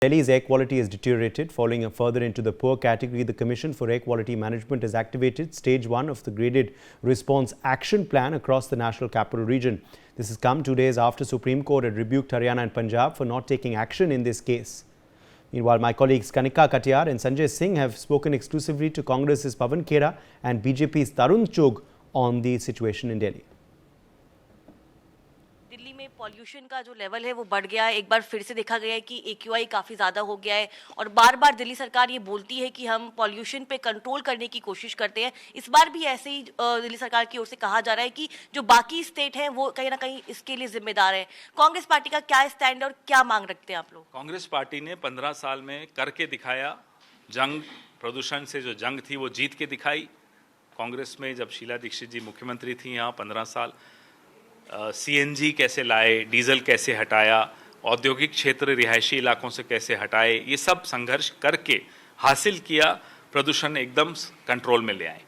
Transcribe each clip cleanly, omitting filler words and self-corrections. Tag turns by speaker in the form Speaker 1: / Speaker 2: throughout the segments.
Speaker 1: Delhi's air quality has deteriorated. Falling further into the poor category, the Commission for Air Quality Management has activated Stage 1 of the Graded Response Action Plan across the National Capital Region. This has come 2 days after Supreme Court had rebuked Haryana and Punjab for not taking action in this case. Meanwhile, my colleagues Kanika Katiyar and Sanjay Singh have spoken exclusively to Congress's Pawan Khera and BJP's Tarun Chugh on the situation in Delhi.
Speaker 2: Delhi में pollution का जो level है वो बढ़ गया है। एक बार फिर से देखा गया है कि AQI काफ़ी ज़्यादा हो गया है और बार बार दिल्ली सरकार ये बोलती है कि हम पॉल्यूशन पे कंट्रोल करने की कोशिश करते हैं। इस बार भी ऐसे ही दिल्ली सरकार की ओर से कहा जा रहा है कि जो बाकी स्टेट हैं वो कहीं ना कहीं इसके लिए जिम्मेदार है। कांग्रेस पार्टी का क्या स्टैंड और क्या मांग रखते हैं आप लोग?
Speaker 3: कांग्रेस पार्टी ने 15 साल में करके दिखाया। जंग प्रदूषण से जो जंग थी वो जीत के दिखाई। कांग्रेस में जब शीला दीक्षित जी मुख्यमंत्री थी यहाँ 15 साल, CNG कैसे लाए, डीजल कैसे हटाया, औद्योगिक क्षेत्र रिहायशी इलाकों से कैसे हटाए, ये सब संघर्ष करके हासिल किया, प्रदूषण एकदम कंट्रोल में ले आए।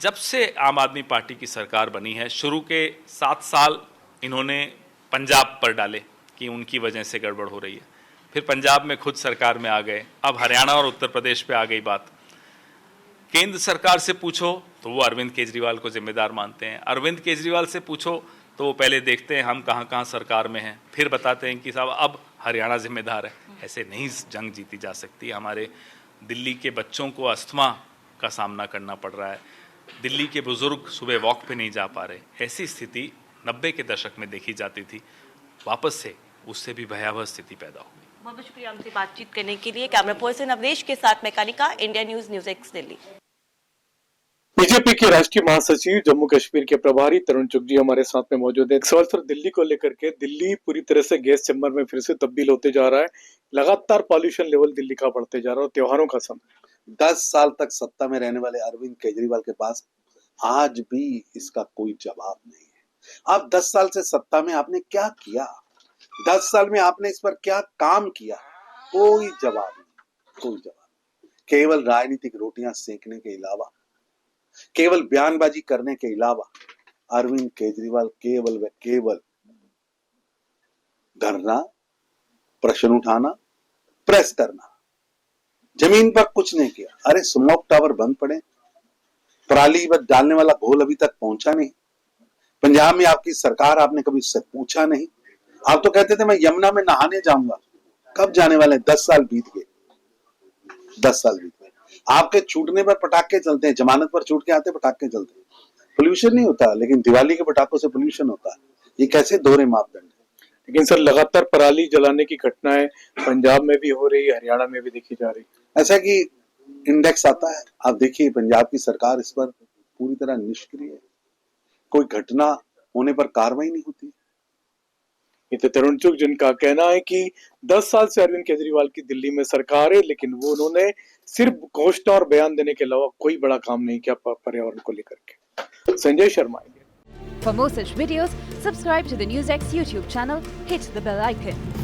Speaker 3: जब से आम आदमी पार्टी की सरकार बनी है, शुरू के 7 साल इन्होंने पंजाब पर डाले कि उनकी वजह से गड़बड़ हो रही है। फिर पंजाब में खुद सरकार में आ गए, अब हरियाणा और उत्तर प्रदेश पे आ गई बात। केंद्र सरकार से पूछो तो वो अरविंद केजरीवाल को जिम्मेदार मानते हैं, अरविंद केजरीवाल से पूछो तो वो पहले देखते हैं हम कहाँ कहाँ सरकार में हैं, फिर बताते हैं कि साहब अब हरियाणा जिम्मेदार है। ऐसे नहीं जंग जीती जा सकती। हमारे दिल्ली के बच्चों को अस्थमा का सामना करना पड़ रहा है, दिल्ली के बुजुर्ग सुबह वॉक पे नहीं जा पा रहे। ऐसी स्थिति 90 के दशक में देखी जाती थी, वापस से उससे भी भयावह स्थिति पैदा हो गई।
Speaker 2: बहुत शुक्रिया हमसे बातचीत करने के लिए। कैमरा पर्सन अवधेश के साथ मैं Kanika, India news news x Delhi.
Speaker 4: BJP के राष्ट्रीय महासचिव जम्मू कश्मीर के प्रभारी तरुण चुग जी हमारे साथ में मौजूद है। सवाल सर, दिल्ली को लेकर के, दिल्ली पूरी तरह से गैस चैम्बर में फिर से तब्दील होते जा रहा है। लगातार पॉल्यूशन लेवल दिल्ली का बढ़ते जा रहा है और त्योहारों का समय।
Speaker 5: 10 साल तक सत्ता में रहने वाले अरविंद केजरीवाल के पास आज भी इसका कोई जवाब नहीं है। आप 10 साल से सत्ता में आपने क्या किया? 10 साल में आपने इस पर क्या काम किया? कोई जवाब नहीं, कोई जवाब नहीं। केवल राजनीतिक रोटियां सेकने के अलावा, केवल बयानबाजी करने के अलावा अरविंद केजरीवाल केवल व केवल धरना, प्रश्न उठाना, प्रेस करना, जमीन पर कुछ नहीं किया। अरे स्मोक टावर बंद पड़े, पराली पर डालने वाला घोल अभी तक पहुंचा नहीं। पंजाब में आपकी सरकार, आपने कभी उससे पूछा नहीं। आप तो कहते थे मैं यमुना में नहाने जाऊंगा, कब जाने वाले? 10 साल बीत गए, 10 साल बीत गए। आपके छूटने पर पटाखे चलते हैं, जमानत पर छूट के आते पटाखे चलते हैं। पोल्यूशन नहीं होता, लेकिन दिवाली के पटाखों से पोल्यूशन होता है। ये कैसे दोहरे मापदंड है?
Speaker 4: लेकिन सर, लगातार पराली जलाने की घटनाएं पंजाब में भी हो रही है, हरियाणा में भी देखी जा रही है।
Speaker 5: ऐसा कि इंडेक्स आता है, आप देखिए पंजाब की सरकार इस पर पूरी तरह निष्क्रिय है। कोई घटना होने पर कार्रवाई नहीं होती।
Speaker 4: ये तो तरुण चुग जिनका कहना है कि 10 साल से अरविंद केजरीवाल की दिल्ली में सरकार है, लेकिन वो उन्होंने सिर्फ घोषणा और बयान देने के अलावा कोई बड़ा काम नहीं किया पर्यावरण को लेकर के। Sanjay Sharma.
Speaker 6: For more such videos, subscribe to the NewsX YouTube channel, hit the bell icon.